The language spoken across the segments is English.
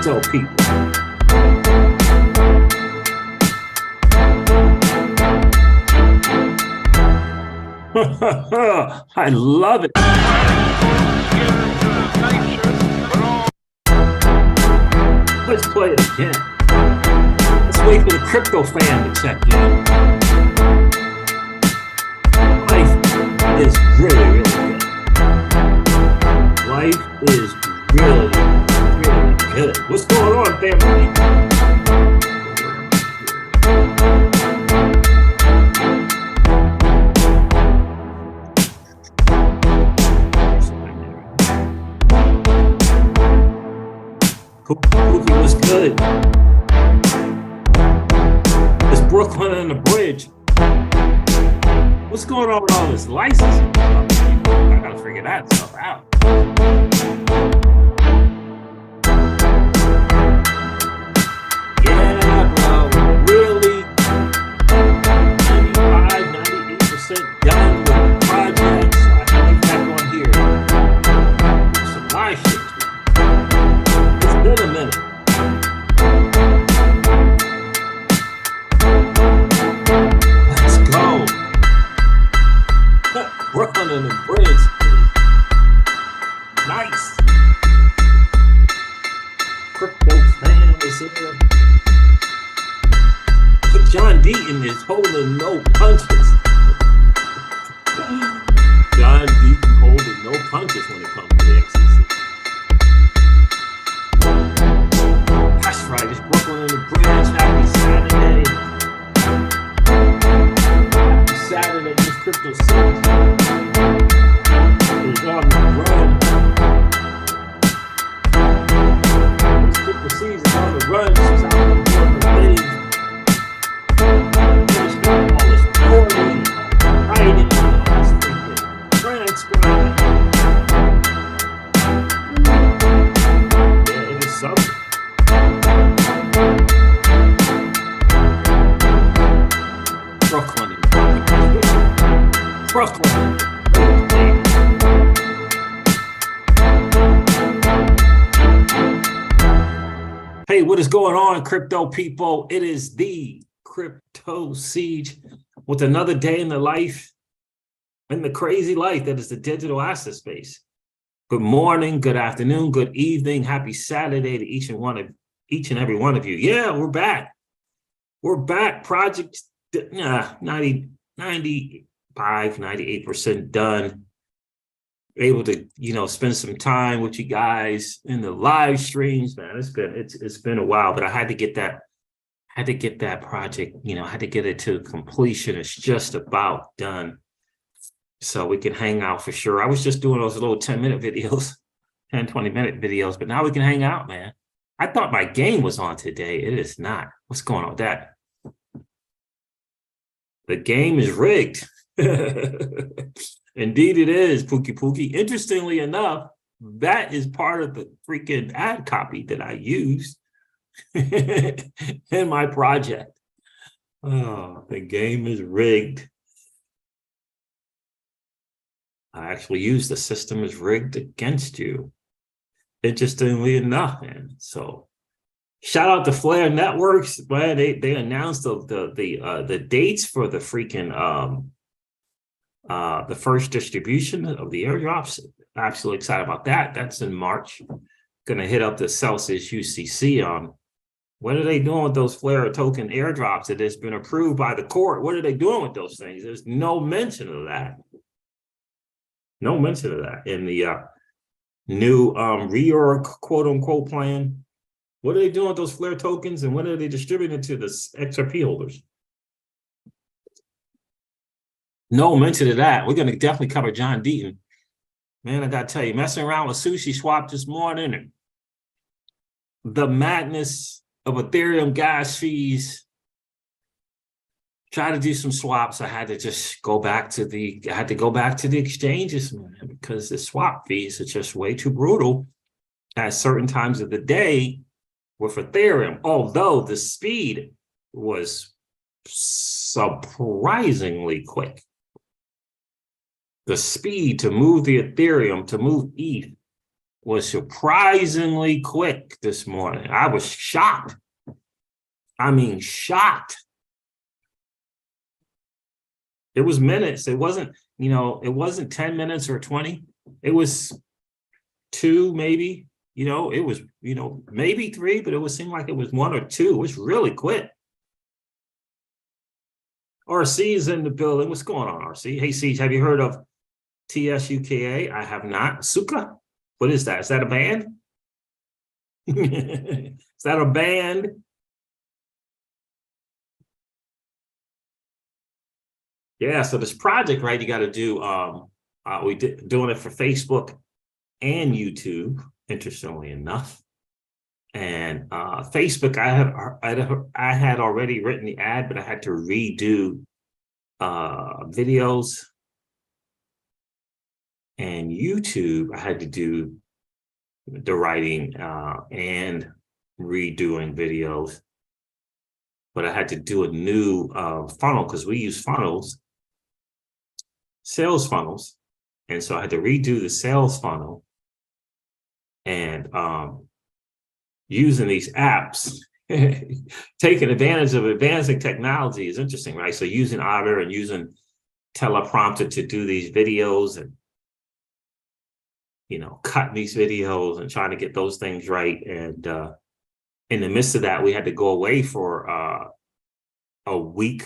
crypto people. I love it. Let's play it again. Let's wait for the crypto fan to check in. Life is really, really good. Life is really, really good. What's going on, family? Pookie was good. It's Brooklyn and the bridge. What's going on with all this licensing? I gotta figure that stuff out. Yeah, bro, really 98% done with the projects. I can leave that on here. Some live shit. Been a minute. Let's go. Brooklyn and the bridge. Nice. Crypto fan is here. John Deaton is holding no punches. John Deaton holding no punches when it comes to the XRP. That's right, it's Brooklyn and the bridge. Happy Saturday. Happy Saturday, this crypto season is on the run. This crypto season is on the run. She's out on the thing. There's all this recording, writing, all this thinking, transcribing. Yeah, it is something. Brooklyn. Hey, what is going on, crypto people? It is the Crypto Siege with another day in the life, in the crazy life that is the digital asset space. Good morning, good afternoon, good evening, happy Saturday to each and every one of you. Yeah, we're back. We're back. Project 98% done. Able to, spend some time with you guys in the live streams, man. It's been a while, but I had to get that project, had to get it to completion. It's just about done. So we can hang out for sure. I was just doing those little 10-minute videos, 10, 20-minute videos, but now we can hang out, man. I thought my game was on today. It is not. What's going on with that? The game is rigged. Indeed it is, Pookie. Interestingly enough, that is part of the freaking ad copy that I used in my project. Oh, the game is rigged. I actually used the system is rigged against you. Interestingly enough, man. So shout out to Flare Networks, man. They announced the dates for the freaking the first distribution of the airdrops. Absolutely excited about that. That's in March. Gonna hit up the Celsius UCC on what are they doing with those Flare token airdrops that has been approved by the court. What are they doing with those things? There's no mention of that. No mention of that in the new reorg quote unquote plan. What are they doing with those Flare tokens and when are they distributing to the XRP holders? No mention of that. We're going to definitely cover John Deaton. Man, I got to tell you, messing around with Sushi Swap this morning and the madness of Ethereum gas fees. Try to do some swaps. I had to just go back to the exchanges, man, because the swap fees are just way too brutal at certain times of the day with Ethereum, although the speed was surprisingly quick. The speed to move the Ethereum, to move ETH, was surprisingly quick this morning. I was shocked. I mean, shocked. It was minutes. It wasn't, it wasn't 10 minutes or 20. It was 2, maybe, it was, maybe 3, but it would seem like it was 1 or 2. It was really quick. RC is in the building. What's going on, RC? Hey, Siege, have you heard of TSUKA? I have not. Suka? What is that? Is that a band? Is that a band? Yeah, so this project, right, you got to do, doing it for Facebook and YouTube, interestingly enough. And Facebook, I had already written the ad, but I had to redo videos. And YouTube, I had to do the writing and redoing videos. But I had to do a new funnel because we use funnels, sales funnels. And so I had to redo the sales funnel. And using these apps, taking advantage of advancing technology is interesting, right? So using Otter and using teleprompter to do these videos and, cut these videos and trying to get those things right. And in the midst of that, we had to go away for a week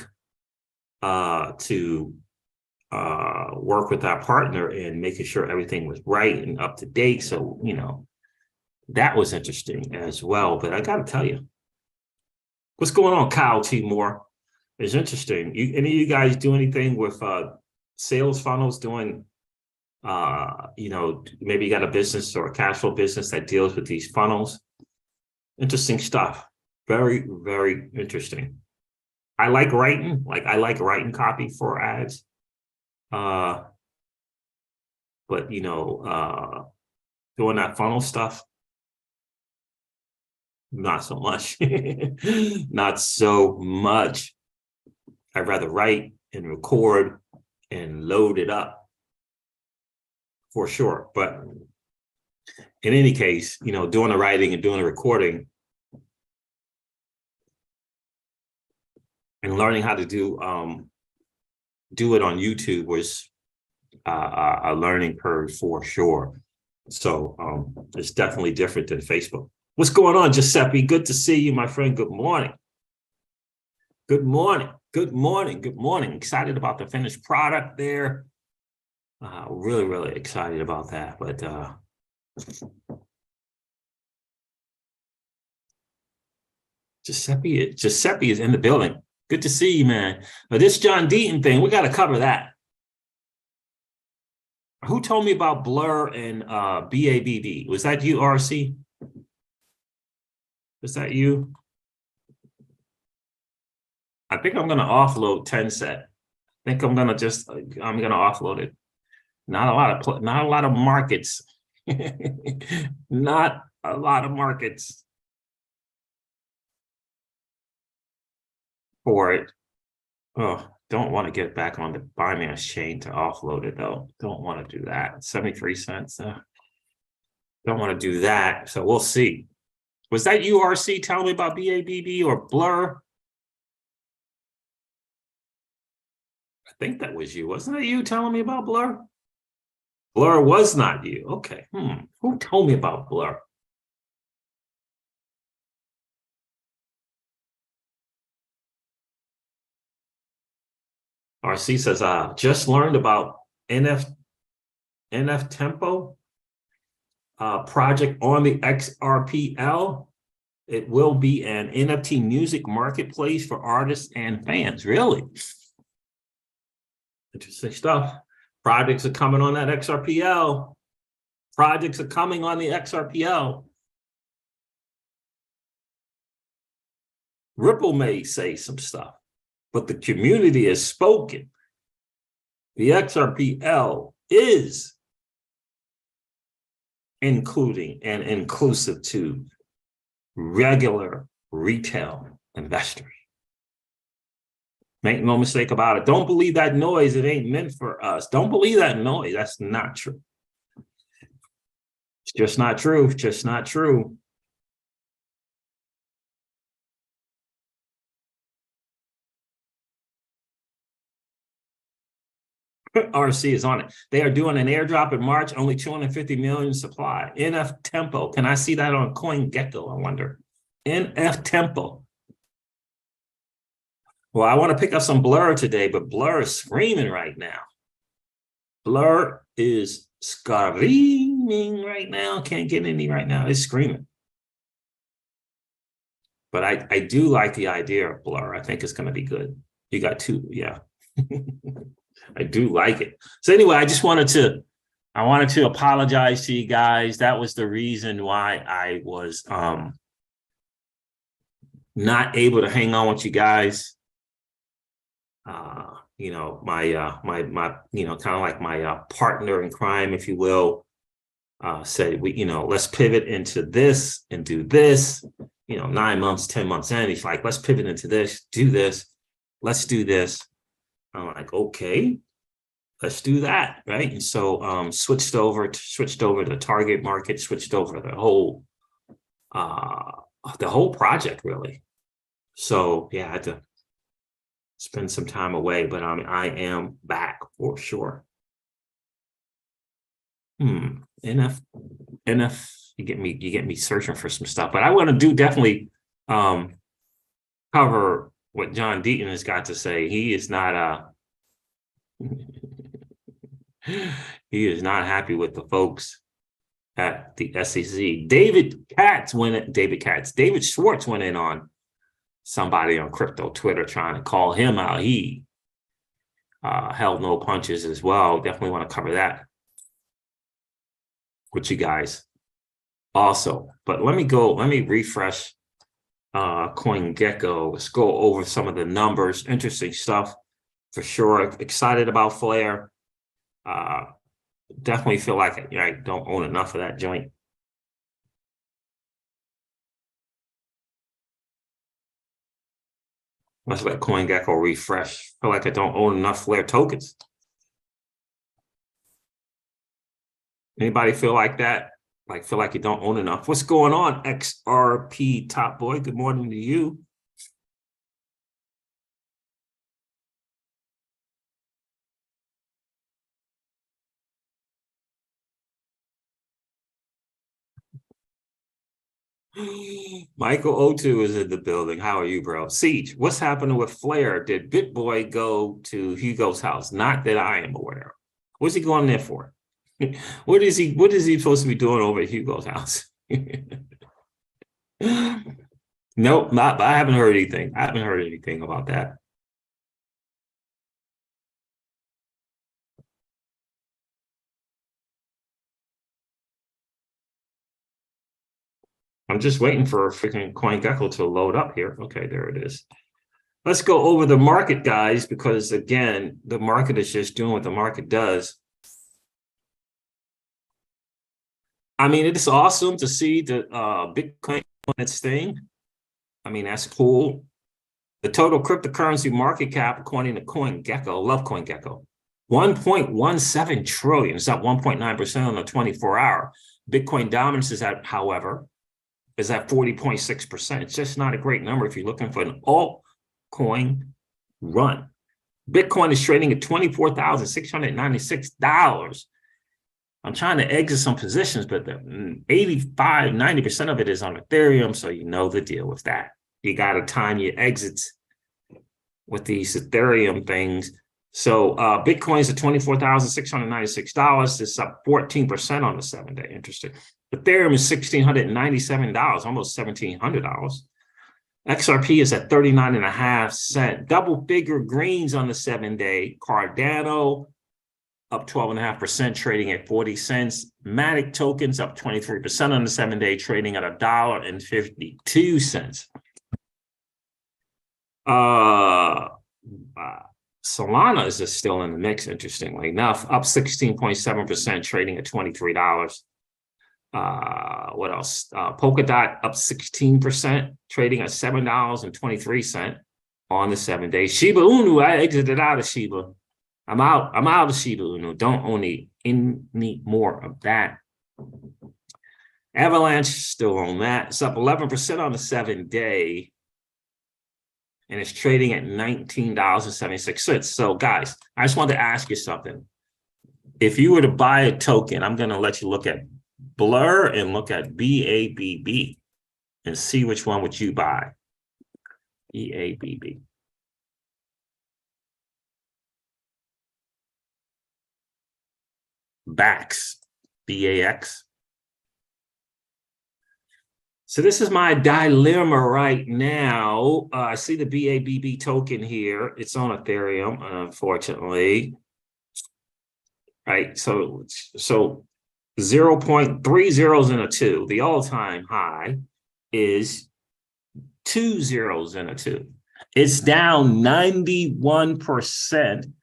to work with our partner and making sure everything was right and up to date. So, that was interesting as well. But I got to tell you, what's going on, Kyle T. Moore? It's interesting. Any of you guys do anything with sales funnels, doing, maybe you got a business or a cash flow business that deals with these funnels? Interesting stuff. Very, very interesting. I like writing. I like writing copy for ads. But, doing that funnel stuff, not so much. Not so much. I'd rather write and record and load it up for sure. But in any case, doing the writing and doing the recording and learning how to do it on YouTube was a learning curve for sure. So it's definitely different than Facebook. What's going on, Giuseppe? Good to see you, my friend. Good morning. Good morning. Good morning. Good morning. Excited about the finished product there. Really, really excited about that. But Giuseppe is in the building. Good to see you, man. But this John Deaton thing, we got to cover that. Who told me about Blur and BABB? Was that you, RC? Was that you? I think I'm going to offload Tencent. I think I'm going to offload it. Not a lot of markets. Not a lot of markets for it. Oh, don't want to get back on the Binance chain to offload it though. Don't want to do that. 73 cents. Don't want to do that. So we'll see. Was that URC telling me about BABB or Blur? I think that was you. Wasn't it you telling me about Blur? Blur was not you. Okay. Who told me about Blur? RC says, just learned about NF Tempo project on the XRPL. It will be an NFT music marketplace for artists and fans. Really? Interesting stuff. Projects are coming on that XRPL. Projects are coming on the XRPL. Ripple may say some stuff, but the community has spoken. The XRPL is including and inclusive to regular retail investors. Make no mistake about it. Don't believe that noise. It ain't meant for us. Don't believe that noise. That's not true. It's just not true. Just not true. RC is on it. They are doing an airdrop in March, only 250 million supply. NF Tempo. Can I see that on CoinGecko? I wonder. NF Tempo. Well, I want to pick up some Blur today, but Blur is screaming right now. Blur is screaming right now. Can't get any right now. It's screaming. But I do like the idea of Blur. I think it's going to be good. You got two, yeah. I do like it. So anyway, I wanted to apologize to you guys. That was the reason why I was not able to hang on with you guys. You know, my you know, kind of like my partner in crime, if you will, said, you know, let's pivot into this and do this. You know, 9 months, 10 months in, he's like, let's pivot into this, do this, let's do this. I'm like, okay, let's do that, right? And so switched over to the target market, switched over the whole project, really. So yeah, I had to spend some time away, but I am back for sure. NF, you get me searching for some stuff, but I want to definitely cover what John Deaton has got to say. He is not he is not happy with the folks at the SEC. David Schwartz went in on somebody on crypto Twitter trying to call him out. He held no punches as well. Definitely want to cover that with you guys also. But let me refresh CoinGecko. Let's go over some of the numbers. Interesting stuff for sure. Excited about Flare. Definitely feel like I don't own enough of that joint. Let's let CoinGecko refresh. Feel like I don't own enough Flare tokens. Anybody feel like that? Like feel like you don't own enough? What's going on, XRP Top Boy? Good morning to you. Michael O2 is in the building. How are you, bro? Siege, what's happening with Flare? Did BitBoy go to Hugo's house? Not that I am aware of. What's he going there for? What is he supposed to be doing over at Hugo's house? Nope, not. I haven't heard anything. I haven't heard anything about that. I'm just waiting for a freaking CoinGecko to load up here. Okay, there it is. Let's go over the market, guys, because again, the market is just doing what the market does. I mean, it's awesome to see the Bitcoin doing its thing. I mean, that's cool. The total cryptocurrency market cap, according to CoinGecko, love CoinGecko, 1.17 trillion. It's up 1.9% on the 24-hour. Bitcoin dominance is at, however, is at 40.6%. It's just not a great number if you're looking for an altcoin run. Bitcoin is trading at $24,696. I'm trying to exit some positions, but the 85, 90% of it is on Ethereum, so you know the deal with that. You got to time your exits with these Ethereum things. So Bitcoin's at $24,696. It's up 14% on the 7-day. Interesting. Ethereum is $1,697, almost $1,700. XRP is at 39.5 cents. Double figure greens on the 7-day. Cardano up 12.5%, trading at 40 cents. Matic tokens up 23% on the 7-day, trading at $1.52. Solana is just still in the mix, interestingly enough, up 16.7%, trading at $23. What else? Polkadot up 16%, trading at $7.23 on the 7-day. Shiba Inu, I exited out of Shiba. I'm out of Shiba Inu. Don't own any more of that. Avalanche still on that. It's up 11% on the 7-day. And it's trading at $19.76. So guys, I just wanted to ask you something. If you were to buy a token, I'm going to let you look at Blur and look at BABB and see which one would you buy. BABB. BAX. BAX. So this is my dilemma right now. I see the BABB token here. It's on Ethereum, unfortunately. Right, so 0.3 zeros and a 2. The all-time high is 2 zeros and a 2. It's down 91%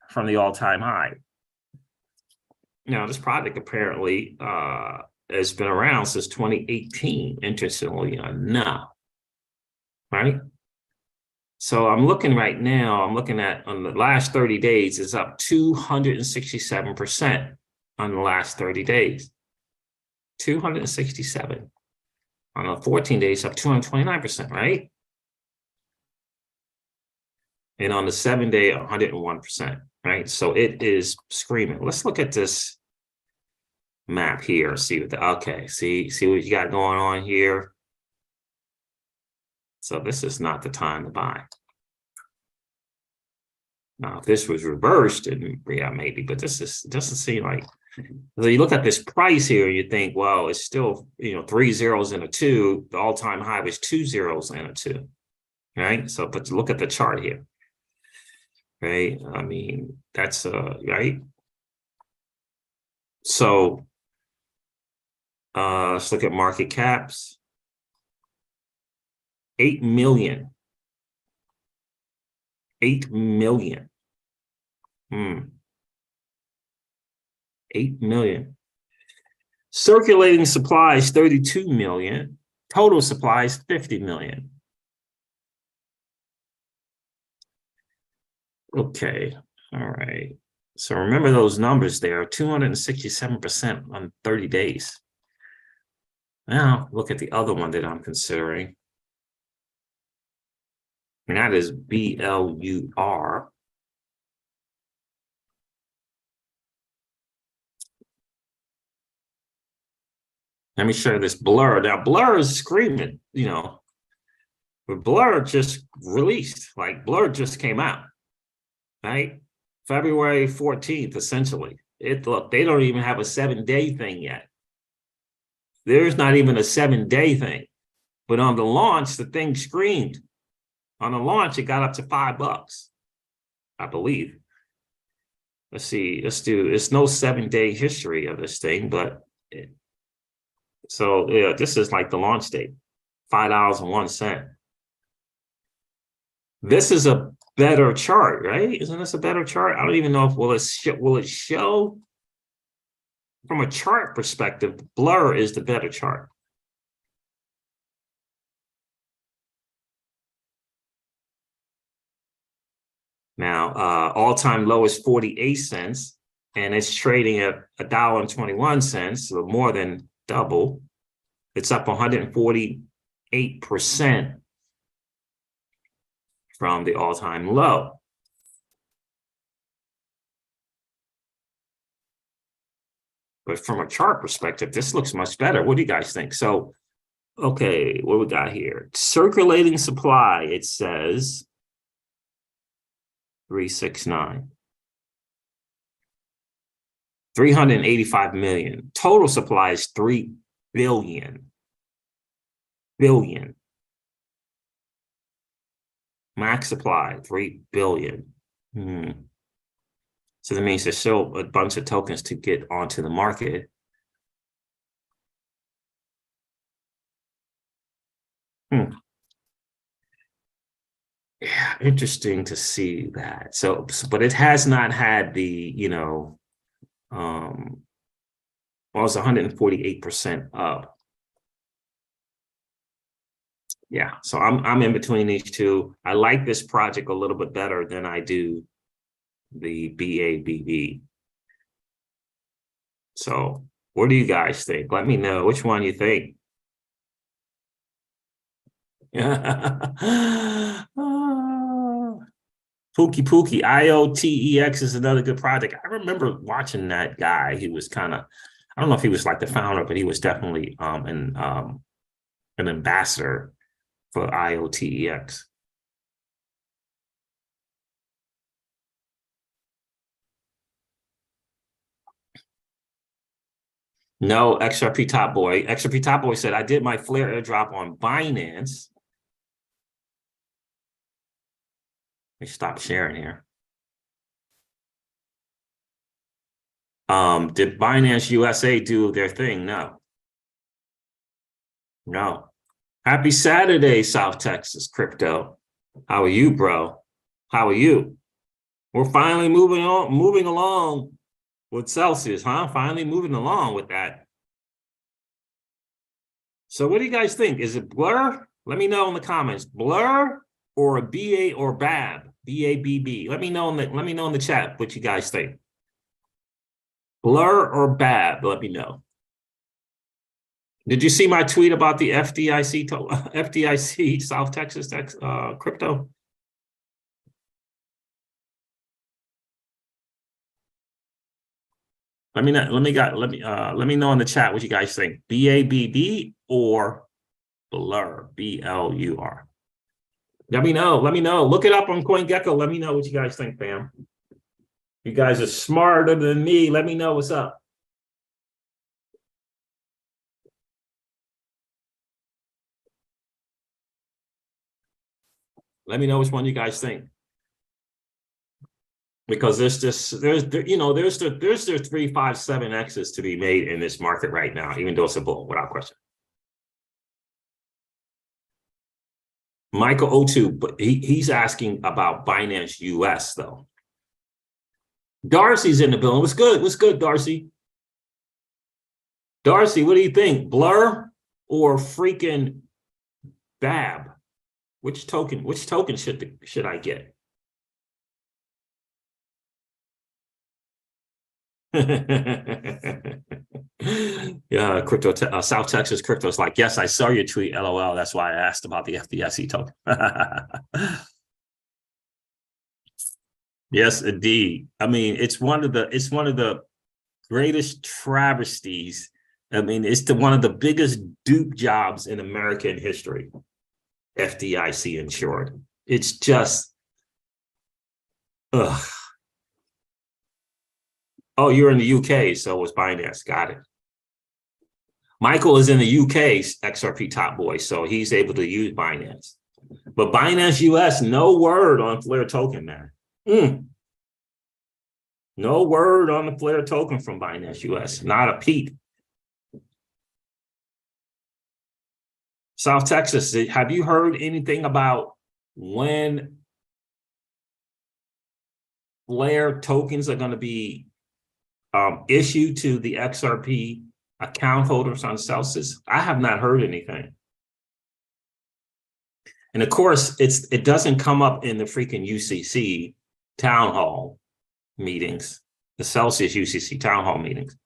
from the all-time high. Now, this project apparently has been around since 2018, interestingly enough, right? So I'm looking right now, I'm looking at on the last 30 days, it's up 267% on the last 30 days. 267. On the 14 days, up 229%, right? And on the 7-day, 101%, right? So it is screaming. Let's look at this map here. See what see what you got going on here. So this is not the time to buy. Now, if this was reversed, then yeah, maybe, but this doesn't seem like. So you look at this price here, you think, well, it's still 3 zeros and a 2. The all-time high was 2 zeros and a 2, right? So, but look at the chart here, right? I mean, that's right. So let's look at market caps. 8 million. 8 million. 8 million. Circulating supplies, 32 million. Total supplies, 50 million. Okay. All right. So remember those numbers there, 267% on 30 days. Now look at the other one that I'm considering. And that is BLUR. Let me show you this Blur. Now, Blur is screaming, but Blur just released, like Blur just came out, right? February 14th, essentially. Look, they don't even have a 7-day thing yet. There's not even a 7-day thing. But on the launch, the thing screamed. On the launch, it got up to $5, I believe. Let's see. It's no 7-day history of this thing, but so yeah, this is like the launch date, $5.01. This is a better chart, right? Isn't this a better chart? I don't even know if will it show from a chart perspective. Blur is the better chart. Now, all-time low is 48 cents, and it's trading at $1.21, so more than double. It's up 148% from the all-time low. But from a chart perspective, this looks much better. What do you guys think? So, okay, what we got here? Circulating supply, it says 369. 385 million. Total supply is 3 billion. Max supply, 3 billion. So that means there's still a bunch of tokens to get onto the market. Yeah, interesting to see that. So, but it has not had the, well, it's 148% up. Yeah, so I'm in between these two. I like this project a little bit better than I do the BABB. So What do you guys think? Let me know which one you think. Pookie Pookie, IOTEX is another good project. I remember watching that guy. He was kind of, I don't know if he was like the founder, but he was definitely an ambassador for IOTEX. No, XRP Top Boy. XRP Top Boy said, I did my Flare airdrop on Binance. Let me stop sharing here. Did Binance USA do their thing? No. No. Happy Saturday, South Texas crypto. How are you, bro? How are you? We're finally moving along with Celsius, huh? Finally moving along with that. So what do you guys think? Is it Blur? Let me know in the comments. Blur or BA or BAB? BABB. Let me know in the chat what you guys think. Blur or BAB? Let me know. Did you see my tweet about the FDIC South Texas crypto? Let me know in the chat what you guys think. BABB or Blur? BLUR. Let me know. Look it up on CoinGecko. Let me know what you guys think, fam. You guys are smarter than me. Let me know what's up. Let me know which one you guys think. Because there's the 357Xs to be made in this market right now, even though it's a bull, without question. Michael O2, but he's asking about Binance US though. Darcy's in the building. What's good, Darcy? Darcy, what do you think? Blur or freaking BAB? Which token should I get? Yeah, South Texas crypto is like, yes, I saw your tweet, LOL. That's why I asked about the FDIC token. Yes, indeed. I mean, it's one of the greatest travesties. I mean, it's one of the biggest dupe jobs in American history. FDIC insured. It's just, ugh. Oh, you're in the UK, so was Binance. Got it. Michael is in the UK, XRP Top Boy, so he's able to use Binance. But Binance US, no word on Flare token, man. No word on the Flare token from Binance US. Not a peep. South Texas, have you heard anything about when Flare tokens are going to be issued to the XRP account holders on Celsius? I have not heard anything. And of course, it doesn't come up in the freaking UCC town hall meetings, the Celsius UCC town hall meetings.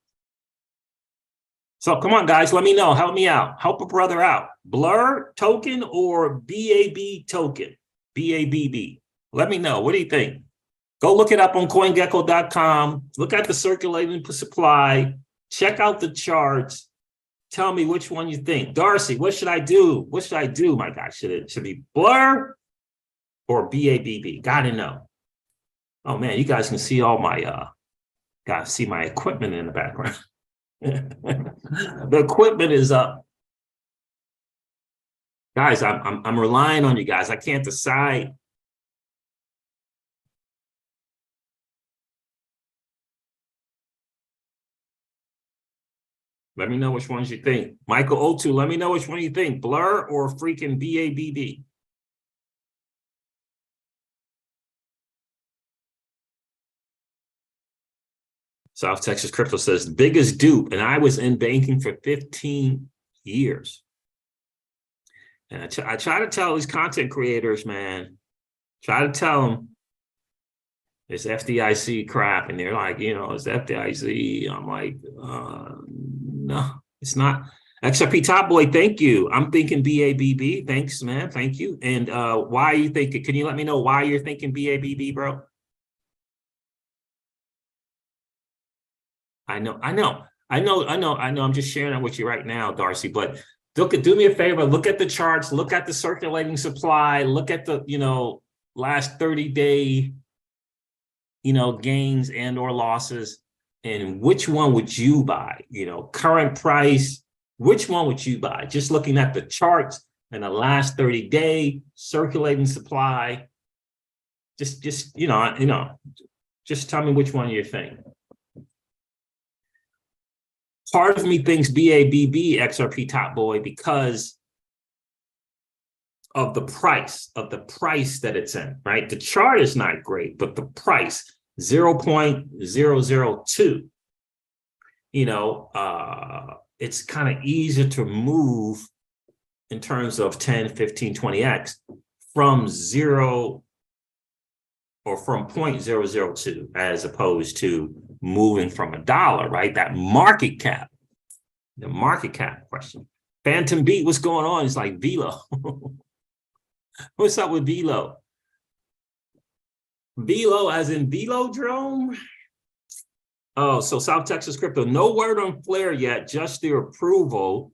So come on, guys, let me know. Help me out. Help a brother out. Blur token or BAB token? BABB. Let me know. What do you think? Go look it up on CoinGecko.com. Look at the circulating supply. Check out the charts. Tell me which one you think. Darcy, what should I do? What should I do, my guy? Should it be Blur or BABB? Gotta know. Oh man, you guys can see all my gotta see my equipment in the background. The equipment is up. Guys, I'm relying on you guys. I can't decide. Let me know which ones you think. Michael O2, let me know which one you think. Blur or freaking BABB? South Texas Crypto says, biggest dupe, and I was in banking for 15 years. And I try to tell these content creators, man, try to tell them, It's FDIC crap, and they're like, it's FDIC. I'm like, no, it's not. XRP Top Boy, thank you. I'm thinking BABB. Thanks, man. Thank you. And why are you thinking? Can you let me know why you're thinking BABB, bro? I know. I'm just sharing that with you right now, Darcy. But do me a favor. Look at the charts. Look at the circulating supply. Look at the last 30-day gains and or losses, and which one would you buy? Current price. Which one would you buy? Just looking at the charts and the last 30-day circulating supply. Just just tell me which one you think. Part of me thinks BABB XRP Top Boy because of the price that it's in, right? The chart is not great, but the price 0.002, it's kind of easier to move in terms of 10, 15, 20x from 0 or from 0.002 as opposed to moving from $1, right? That market cap, the market cap question. Phantom Beat, what's going on? It's like Velo. What's up with Velo? Velo as in Velodrome? Oh, so South Texas Crypto, no word on Flare yet, just their approval,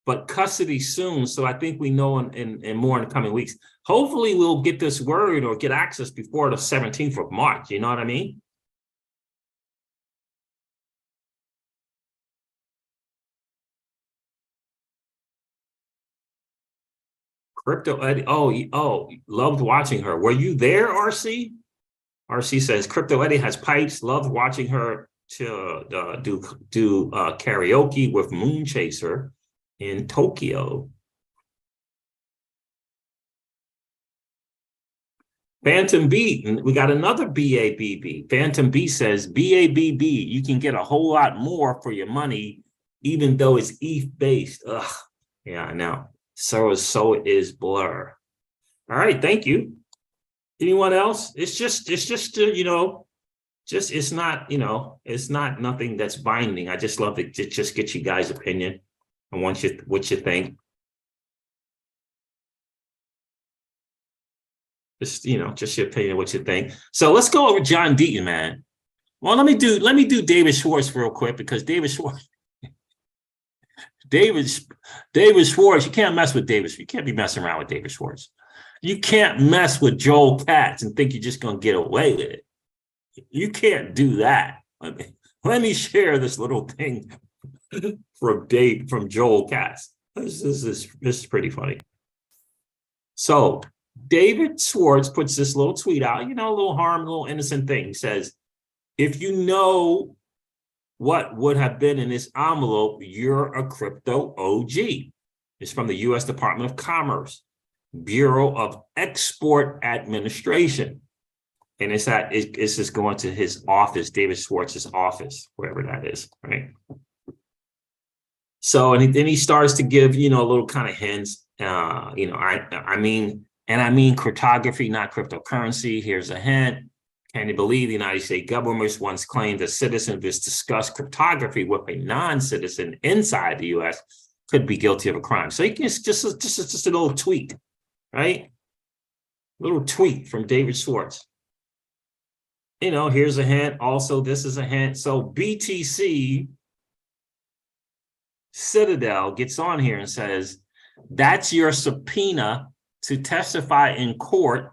but custody soon. So I think we know in more in the coming weeks. Hopefully we'll get this word or get access before the 17th of March. You know what I mean? Crypto Eddie, loved watching her. Were you there, RC? RC says Crypto Eddie has pipes. Loved watching her to do karaoke with Moon Chaser in Tokyo. Phantom B, we got another BABB. Phantom B says BABB, you can get a whole lot more for your money, even though it's ETH based. Ugh, yeah, I know. So is Blur. All right, thank you. Anyone else? It's just it's not, it's not nothing that's binding. I just love to just get you guys' opinion and what you think. Just your opinion, what you think. So let's go over John Deaton, man. Well, let me do David Schwartz real quick, because David Schwartz, you can't mess with David. You can't be messing around with David Schwartz. You can't mess with Joel Katz and think you're just going to get away with it. You can't do that. Let me share this little thing from Joel Katz. This is pretty funny. So David Schwartz puts this little tweet out, a little little innocent thing. He says, if you know what would have been in this envelope, you're a crypto OG. It's from the U.S. Department of Commerce, Bureau of Export Administration. And it's just going to his office, David Schwartz's office, wherever that is, right? So, and then he starts to give, a little kind of hints, I mean cryptography, not cryptocurrency. Here's a hint. Can you believe the United States government once claimed a citizen who discussed cryptography with a non-citizen inside the U.S. could be guilty of a crime? So it's just a little tweet, right? A little tweet from David Schwartz. Here's a hint. Also, this is a hint. So BTC Citadel gets on here and says, that's your subpoena to testify in court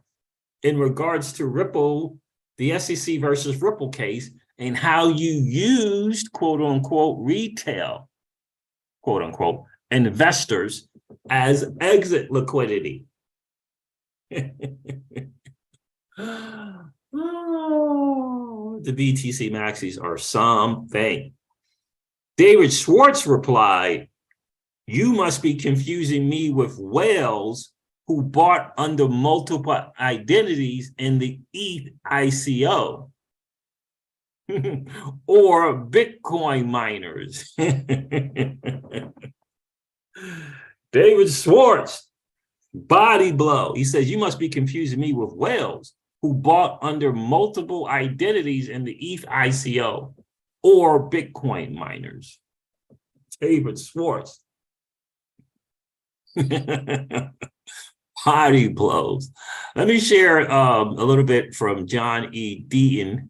in regards to Ripple, the SEC versus Ripple case, and how you used, quote unquote, retail, quote unquote, investors as exit liquidity. Oh, the BTC Maxis are something. David Schwartz replied, you must be confusing me with whales who bought under multiple identities in the ETH ICO or Bitcoin miners. David Schwartz, body blow. He says, you must be confusing me with whales who bought under multiple identities in the ETH ICO or Bitcoin miners. David Schwartz. Party blows. Let me share a little bit from John E. Deaton.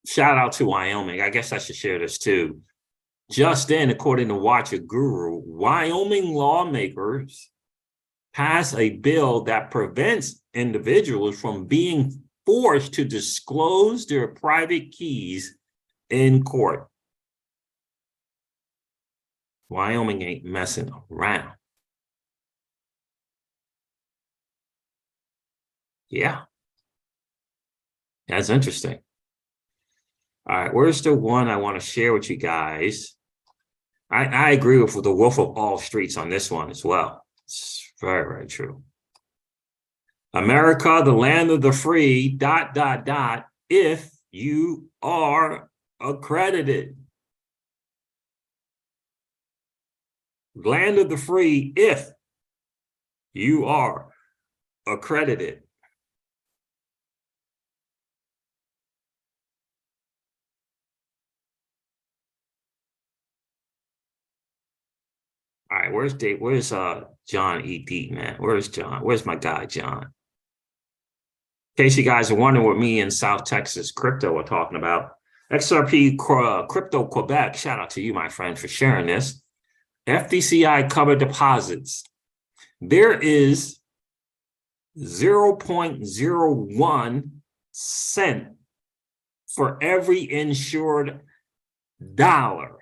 Shout out to Wyoming. I guess I should share this too. Just in, according to Watcher Guru, Wyoming lawmakers pass a bill that prevents individuals from being forced to disclose their private keys in court. Wyoming ain't messing around. Yeah, that's interesting. All right, where's the one I want to share with you guys? I agree with the Wolf of All Streets on this one as well. It's very, very true. America, the land of the free, ... if you are accredited. Land of the free if you are accredited. All right, where's John E. Deaton, man? Where's John? Where's my guy, John? In case you guys are wondering what me in South Texas crypto are talking about, XRP Crypto Quebec, shout out to you, my friend, for sharing this. FDCI covered deposits. There is 0.01 cent for every insured dollar.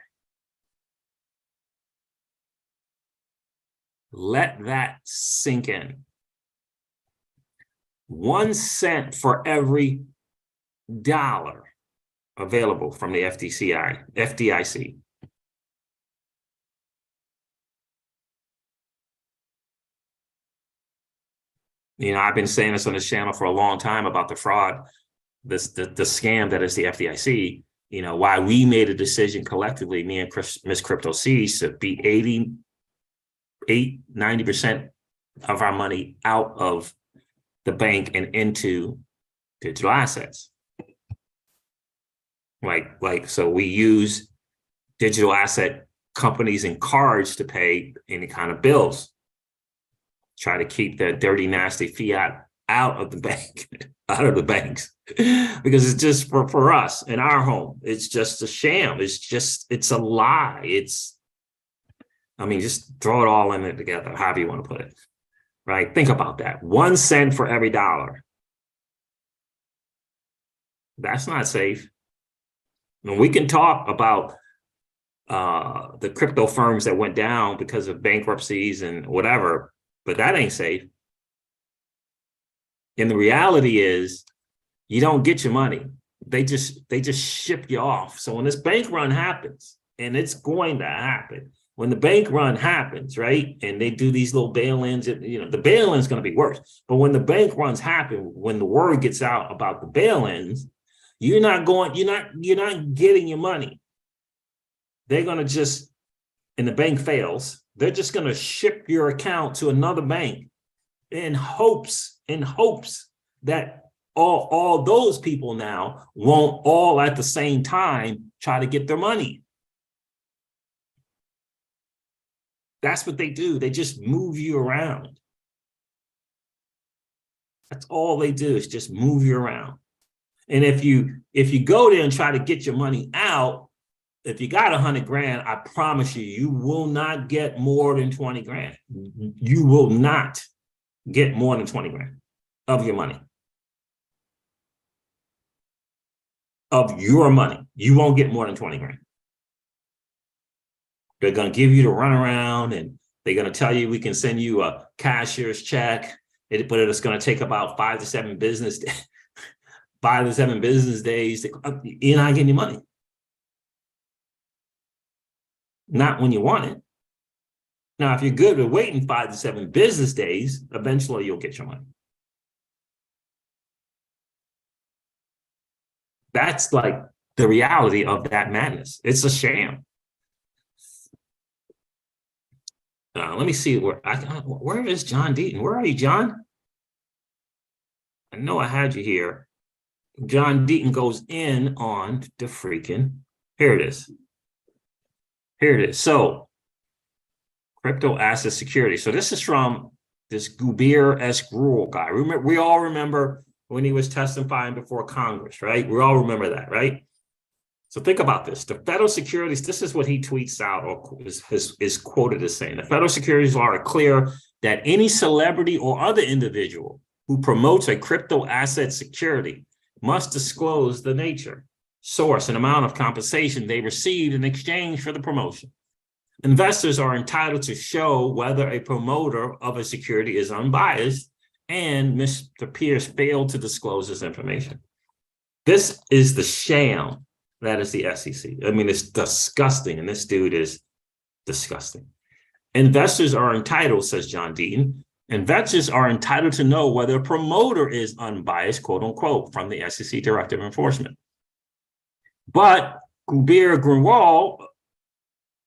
Let that sink in. 1 cent for every dollar available from the FDIC. You know, I've been saying this on this channel for a long time about the fraud, the scam that is the FDIC. You know, why we made a decision collectively, me and Miss Crypto C, to be 90% of our money out of the bank and into digital assets. So we use digital asset companies and cards to pay any kind of bills. Try to keep the dirty, nasty fiat out of the bank, out of the banks, because it's just for us in our home. It's just a sham. It's a lie. Just throw it all in it together, however you want to put it, right? Think about that. 1 cent for every dollar. That's not safe. And we can talk about the crypto firms that went down because of bankruptcies and whatever, but that ain't safe. And the reality is, you don't get your money. They just ship you off. So when this bank run happens, and it's going to happen, when the bank run happens, right, and they do these little bail-ins, the bail-in is going to be worse. But when the bank runs happen, when the word gets out about the bail-ins, you're not getting your money. They're going to just, and the bank fails, they're just going to ship your account to another bank in hopes that all those people now won't all at the same time try to get their money. That's what they do. They just move you around. That's all they do, is just move you around. And if you go there and try to get your money out, if you got 100 grand, I promise you will not get more than 20 grand. You will not get more than 20 grand of your money. Of your money. You won't get more than 20 grand. They're going to give you the runaround, and they're going to tell you we can send you a cashier's check, but it's going to take about 5 to 7 business days. 5 to 7 business days. You're not getting your money. Not when you want it. Now, if you're good with waiting 5 to 7 business days, eventually you'll get your money. That's like the reality of that madness. It's a sham. Let me see where is John Deaton? Where are you, John? I know I had you here. John Deaton goes in on the freaking, here it is. Here it is. So crypto asset security. So this is from this Gubir S. Gruel guy. We all remember when he was testifying before Congress, right? We all remember that, right? So think about this. The federal securities, this is what he tweets out or is quoted as saying. The federal securities law are clear that any celebrity or other individual who promotes a crypto asset security must disclose the nature, source, and amount of compensation they received in exchange for the promotion. Investors are entitled to show whether a promoter of a security is unbiased, and Mr. Pierce failed to disclose this information. This is the sham that is the SEC. I mean, it's disgusting, and this dude is disgusting. Investors are entitled, says John Deaton, investors are entitled to know whether a promoter is unbiased, quote unquote, from the SEC Director of Enforcement. But Gubir Gruel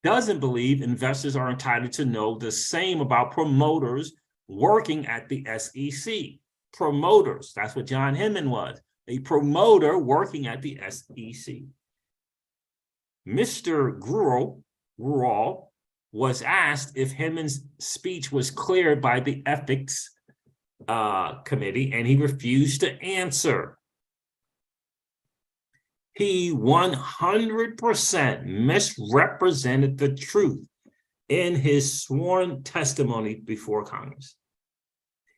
doesn't believe investors are entitled to know the same about promoters working at the SEC. Promoters, that's what John Hinman was, a promoter working at the SEC. Mr. Gruel was asked if Hinman's speech was cleared by the ethics committee, and he refused to answer. He 100% misrepresented the truth in his sworn testimony before Congress.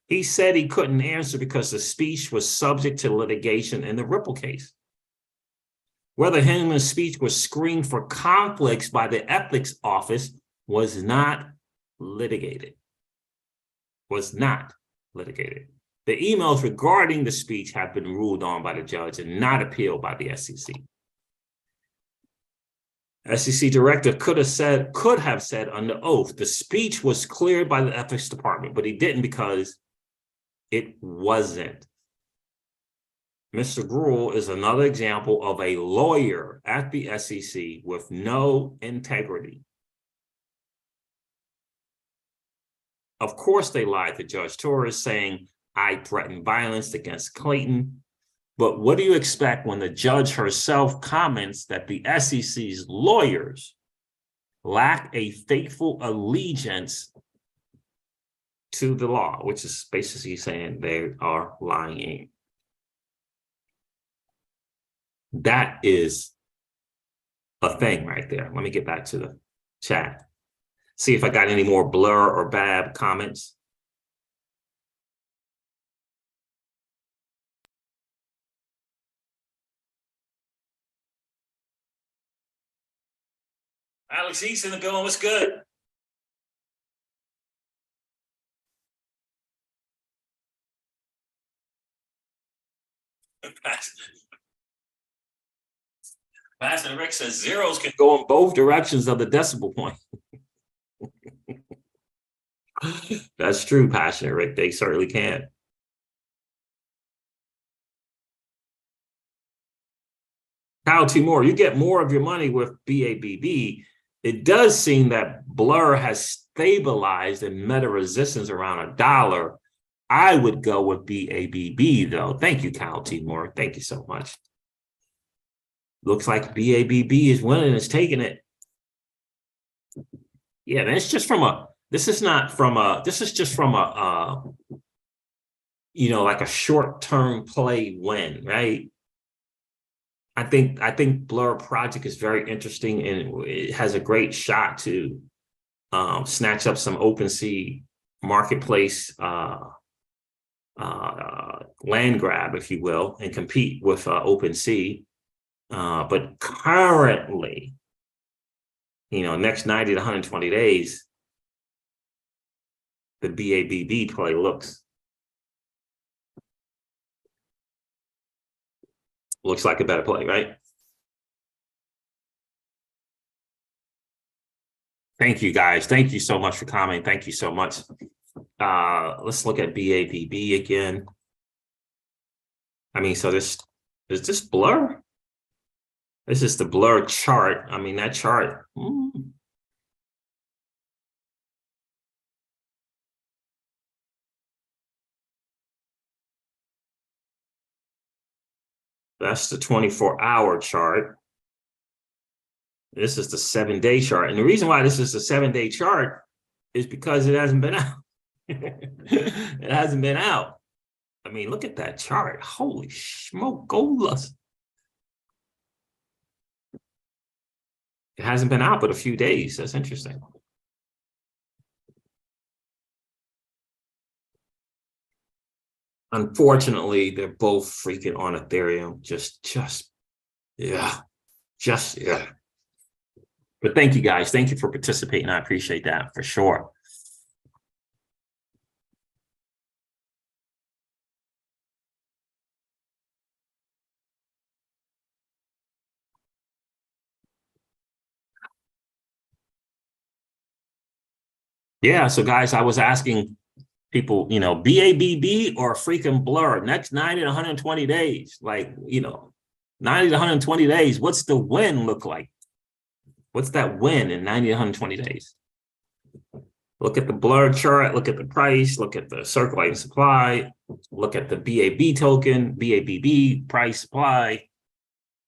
He said he couldn't answer because the speech was subject to litigation in the Ripple case. Whether Hinman's speech was screened for conflicts by the ethics office was not litigated. The emails regarding the speech have been ruled on by the judge and not appealed by the SEC. SEC director could have said under oath the speech was cleared by the ethics department, but he didn't because it wasn't. Mr. Gruel is another example of a lawyer at the SEC with no integrity. Of course, they lied to Judge Torres, saying, I threatened violence against Layton. But what do you expect when the judge herself comments that the SEC's lawyers lack a faithful allegiance to the law, which is basically saying they are lying? That is a thing right there. Let me get back to the chat. See if I got any more blur or bad comments. Alex East in the building. What's good? Pastor Rick says zeros can go in both directions of the decimal point. That's true, Pastor Rick. They certainly can. Kyle Timor, you get more of your money with BABB. It does seem that Blur has stabilized and met a resistance around $1. I would go with BABB, though. Thank you, Kyle Timor. Thank you so much. Looks like BABB is winning. It's taking it. Yeah, man, it's just from a, this is just from a, like a short-term play win, right? I think Blur project is very interesting, and it has a great shot to snatch up some OpenSea marketplace land grab, if you will, and compete with OpenSea. But currently, next 90 to 120 days, the BABB play looks like a better play, right? Thank you, guys. Thank you so much for commenting. Thank you so much. Let's look at BABB again. I mean, so is this Blur? This is the Blur chart. I mean, that chart. That's the 24-hour chart. This is the 7-day chart. And the reason why this is the 7-day chart is because it hasn't been out. It hasn't been out. I mean, look at that chart. Holy smoke, golas. It hasn't been out but a few days. That's interesting. Unfortunately, they're both freaking on Ethereum. Yeah. But thank you guys. Thank you for participating. I appreciate that for sure. Yeah, so guys, I was asking people, BABB or freaking Blur, next 90 to 120 days, 90 to 120 days, what's the win look like? What's that win in 90 to 120 days? Look at the Blur chart, look at the price, look at the circulating supply, look at the BAB token, BABB, price, supply.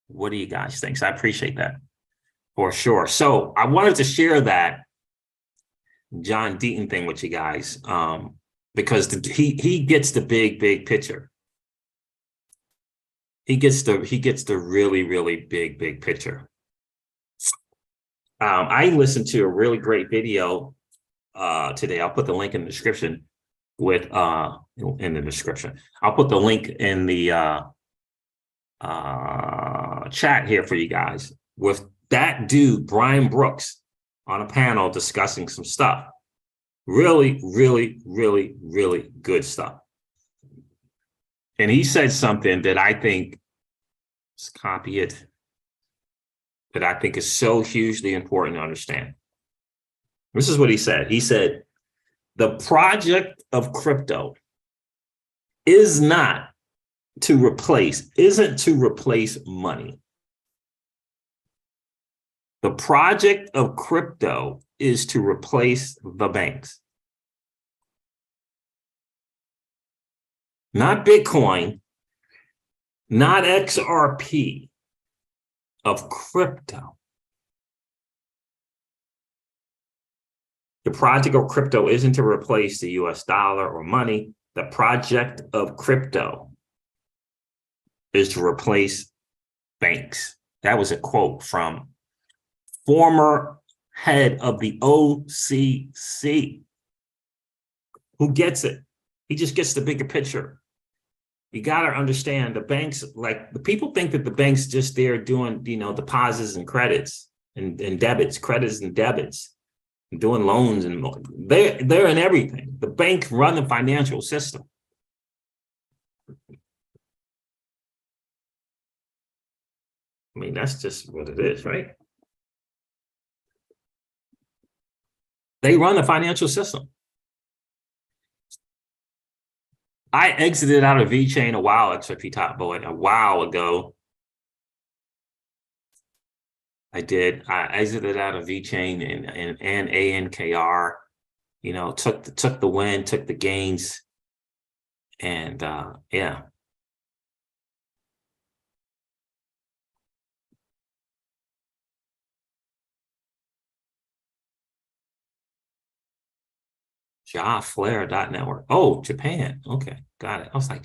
What do you guys think? So I appreciate that for sure. So I wanted to share that John Deaton thing with you guys, because he gets the big picture. He gets the really big picture. I listened to a really great video today. I'll put the link in the description I'll put the link in the chat here for you guys with that dude, Brian Brooks, on a panel discussing some stuff. Really good stuff. And he said something that I think, let's copy it, that I think is so hugely important to understand. This is what he said. He said, the project of crypto isn't to replace money. The project of crypto is to replace the banks. Not Bitcoin, not XRP, of crypto. The project of crypto isn't to replace the US dollar or money. The project of crypto is to replace banks. That was a quote from former head of the OCC, who gets it. He just gets the bigger picture. You got to understand the banks, like the people think that the banks just there doing, deposits and credits and debits, credits and debits, and doing loans, and they're in everything. The bank run the financial system. I mean, that's just what it is, right? They run the financial system. I exited out of VeChain a while, XRP Top Boy, a while ago. I did. I exited out of VeChain and ANKR. Took the win, took the gains, and yeah. JaFlare.network. Oh, Japan. Okay, got it. I was like,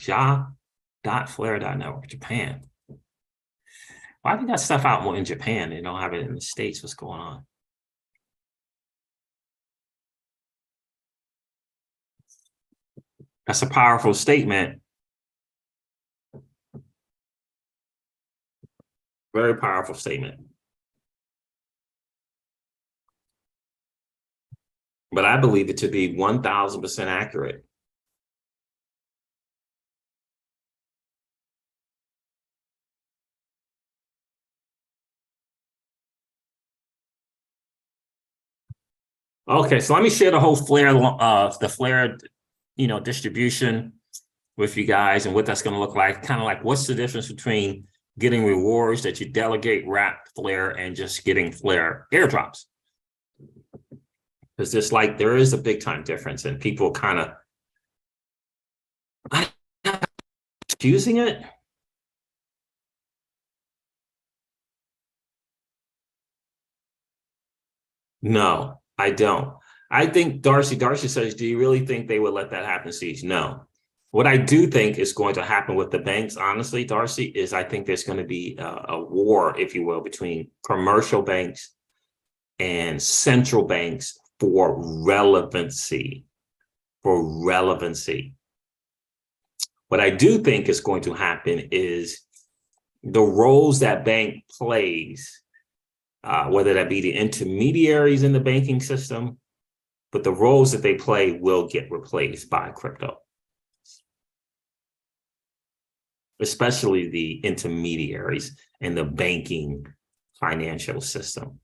JaFlare.network, Japan. Why do you got stuff out more in Japan? They don't have it in the States. What's going on? That's a powerful statement. Very powerful statement. But I believe it to be 1,000% accurate. Okay, so let me share the whole Flare, distribution with you guys and what that's going to look like. Kind of like, what's the difference between getting rewards that you delegate, wrap Flare, and just getting Flare airdrops? Because there is a big time difference, and people kind of excusing it. No, I don't. I think Darcy says, do you really think they would let that happen, Siege? No. What I do think is going to happen with the banks, honestly, Darcy, is I think there's going to be a war, if you will, between commercial banks and central banks for relevancy. For relevancy. What I do think is going to happen is the roles that bank plays, whether that be the intermediaries in the banking system, but the roles that they play will get replaced by crypto, especially the intermediaries in the banking financial system.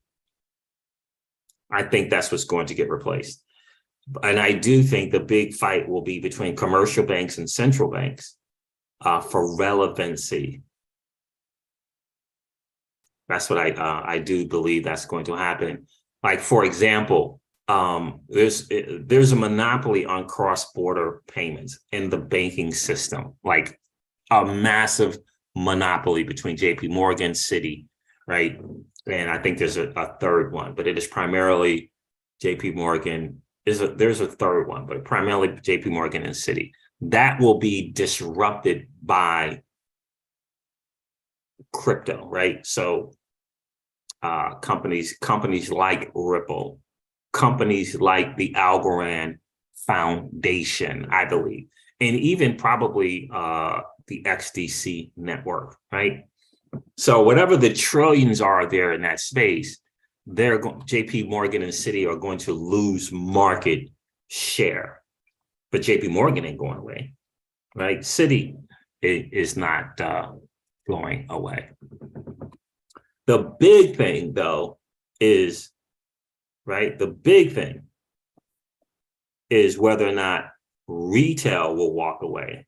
I think that's what's going to get replaced. And I do think the big fight will be between commercial banks and central banks for relevancy. That's what I do believe that's going to happen. Like, for example, there's a monopoly on cross-border payments in the banking system, like a massive monopoly between JP Morgan, Citi, right? And I think there's a third one, but it is primarily JP Morgan. There's a third one, but primarily JP Morgan and Citi. That will be disrupted by crypto, right? So companies like Ripple, companies like the Algorand Foundation, I believe, and even probably the XDC network, right? So whatever the trillions are there in that space, JP Morgan and Citi are going to lose market share, but JP Morgan ain't going away, right? Citi is not going away. The big thing, though, is, right? The big thing is whether or not retail will walk away.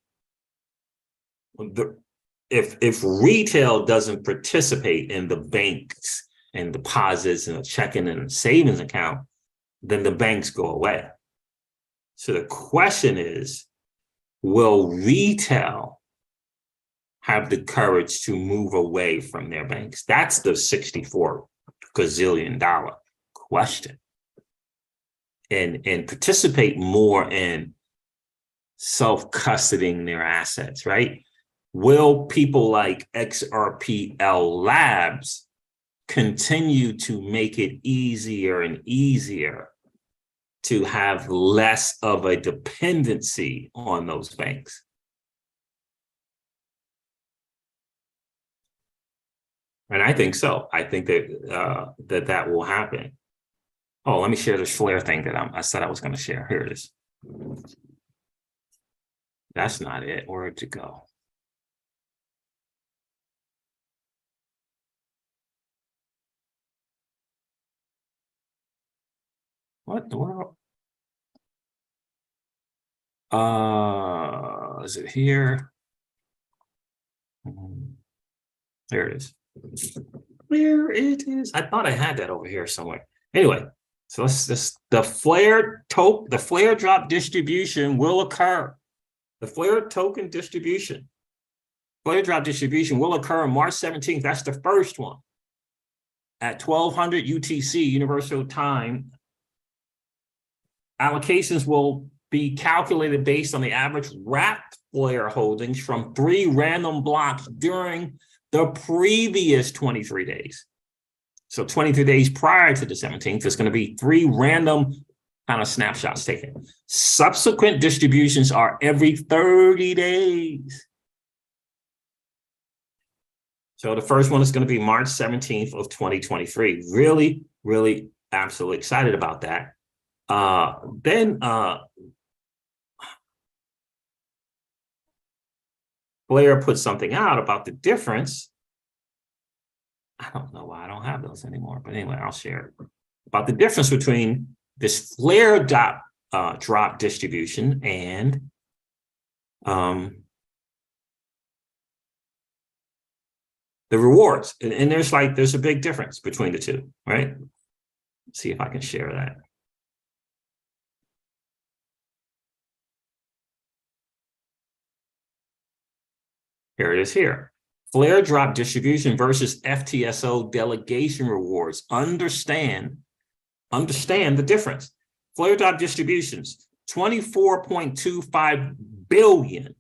If retail doesn't participate in the banks and deposits and a checking and a savings account, then the banks go away. So the question is, will retail have the courage to move away from their banks? That's the $64 gazillion question. And participate more in self-custodying their assets, right? Will people like XRPL Labs continue to make it easier and easier to have less of a dependency on those banks? And I think so. I think that that will happen. Oh, let me share this Flare thing that I said I was going to share. Here it is. That's not it. Where'd it go? What the world? Is it here? There it is. There it is. I thought I had that over here somewhere. Anyway, so the flare drop distribution will occur. The flare token distribution, flare drop distribution will occur on March 17th. That's the first one at 1200 UTC, Universal Time. Allocations will be calculated based on the average wrapped flare holdings from 3 random blocks during the previous 23 days. So 23 days prior to the 17th, there's going to be 3 random kind of snapshots taken. Subsequent distributions are every 30 days. So the first one is going to be March 17th of 2023. Really, really absolutely excited about that. Then Blair put something out about the difference. I don't know why I don't have those anymore, but anyway, I'll share it. About the difference between this flare drop distribution and the rewards. And there's a big difference between the two, right? Let's see if I can share that. Here it is here. Flare drop distribution versus FTSO delegation rewards. Understand understand the difference. Flare drop distributions, 24.25 billion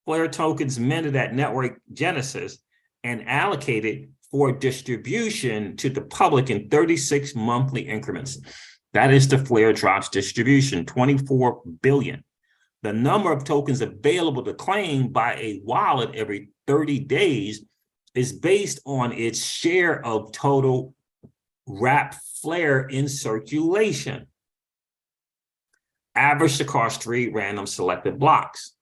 Flare tokens minted at network genesis and allocated for distribution to the public in 36 monthly increments. That is the Flare drops distribution, 24 billion. The number of tokens available to claim by a wallet every 30 days is based on its share of total wrapped Flare in circulation, averaged across 3 random selected blocks.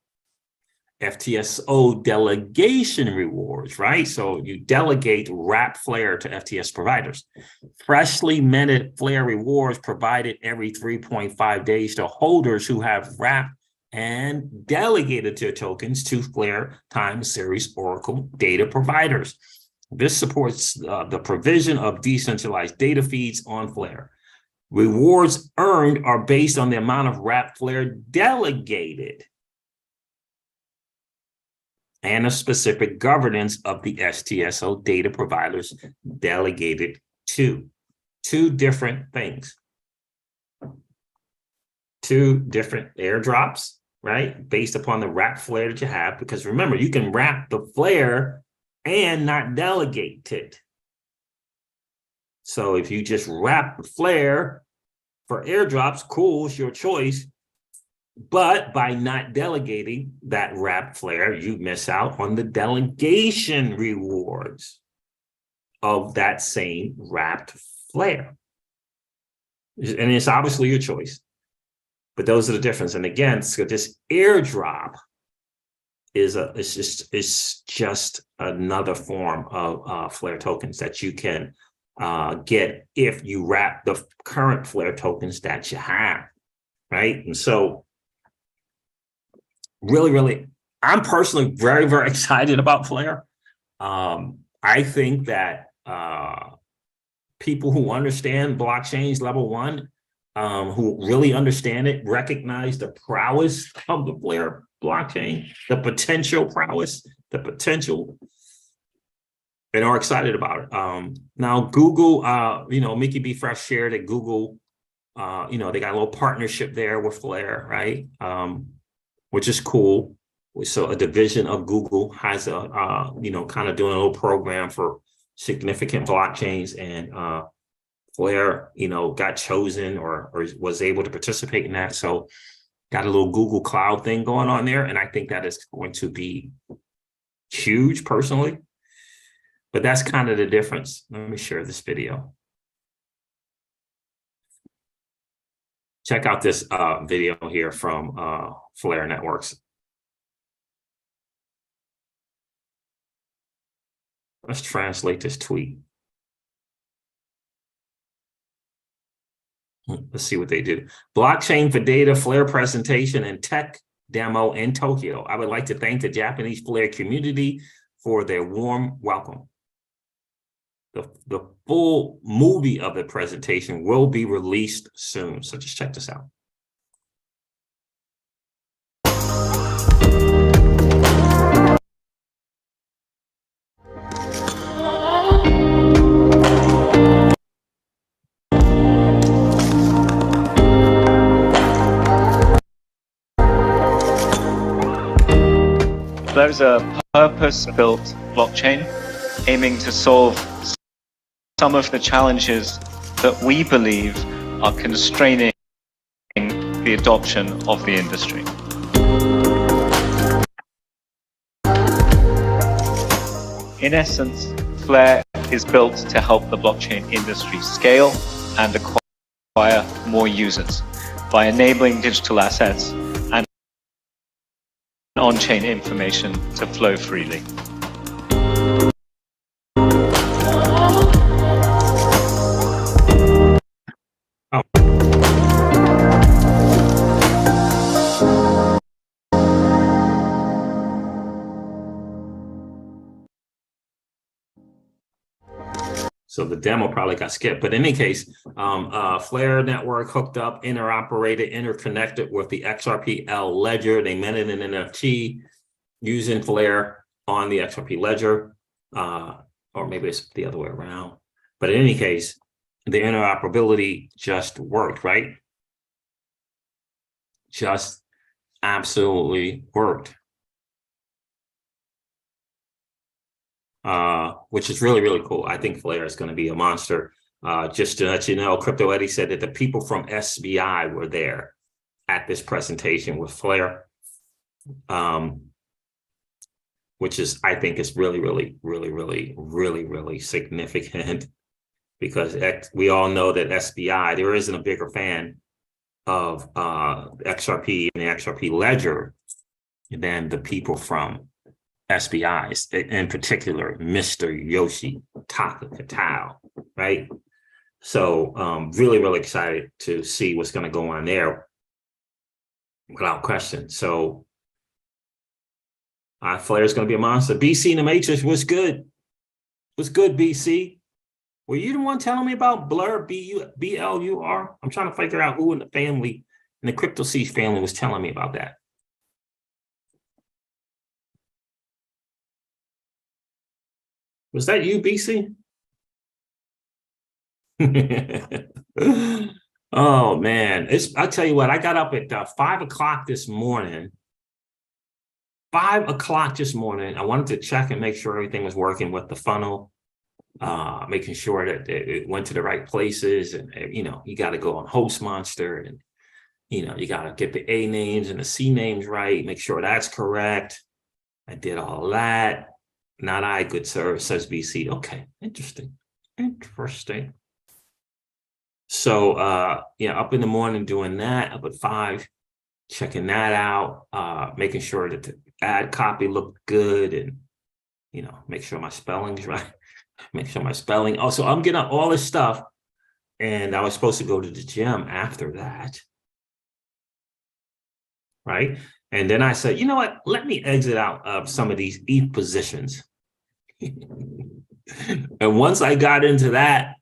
FTSO delegation rewards, right? So you delegate wrapped Flare to FTS providers. Freshly minted Flare rewards provided every 3.5 days to holders who have wrapped and delegated their tokens to Flare time series Oracle data providers. This supports the provision of decentralized data feeds on Flare. Rewards earned are based on the amount of wrapped Flare delegated and a specific governance of the STSO data providers delegated to. Two different things. Two different airdrops, right? Based upon the wrapped Flare that you have, because remember, you can wrap the Flare and not delegate it. So if you just wrap the Flare for airdrops, cool, it's your choice. But by not delegating that wrapped Flare, you miss out on the delegation rewards of that same wrapped Flare. And it's obviously your choice. But those are the difference. And again, so this airdrop is it's just another form of Flare tokens that you can get if you wrap the current Flare tokens that you have, right? And so really, I'm personally very, very excited about Flare. I think that people who understand blockchains level 1, who really understand it, recognize the prowess of the Flare blockchain, the potential prowess, the potential, and are excited about it. Now, Google, Mickey B. Fresh shared that Google, they got a little partnership there with Flare, right? Which is cool. So a division of Google has a, kind of doing a little program for significant blockchains, and Flare, got chosen or was able to participate in that. So got a little Google Cloud thing going on there. And I think that is going to be huge personally. But that's kind of the difference. Let me share this video. Check out this video here from Flare Networks. Let's translate this tweet. Let's see what they do. Blockchain for data, Flare presentation, and tech demo in Tokyo. I would like to thank the Japanese Flare community for their warm welcome. The full movie of the presentation will be released soon. So just check this out. Flare is a purpose-built blockchain aiming to solve some of the challenges that we believe are constraining the adoption of the industry. In essence, Flare is built to help the blockchain industry scale and acquire more users by enabling digital assets and on-chain information to flow freely. So the demo probably got skipped, but in any case, Flare network hooked up, interoperated, interconnected with the XRP L ledger. They minted an NFT using Flare on the XRP ledger, or maybe it's the other way around. But in any case, the interoperability just worked, right? Just absolutely worked. Which is really, really cool. I think Flare is going to be a monster. Just to let you know, Crypto Eddie said that the people from SBI were there at this presentation with Flare, which is, I think, is really, really, really, really, really, really significant because we all know that SBI, there isn't a bigger fan of XRP and the XRP ledger than the people from SBIs, in particular, Mr. Yoshi Takakatao, right? So really, really excited to see what's going to go on there without question. So Flare is going to be a monster. BC in the Matrix was good. Was good, BC. Were you the one telling me about Blur, B-L-U-R? I'm trying to figure out who in the family, in the Crypto Siege family, was telling me about that. Was that you, BC? Oh man, I tell you what, I got up at 5 o'clock this morning. 5 o'clock this morning. I wanted to check and make sure everything was working with the funnel, making sure that it went to the right places. And you know, you got to go on Host Monster, and you know, you got to get the A names and the C names right. Make sure that's correct. I did all that. Not I, good sir, says BC. Okay, interesting. So yeah, up in the morning doing that, up at 5, checking that out, making sure that the ad copy looked good, and you know, make sure my spelling's right. Make sure my spelling. Oh, so I'm getting all this stuff, and I was supposed to go to the gym after that, right? And then I said, you know what? Let me exit out of some of these ETH positions. And once I got into that,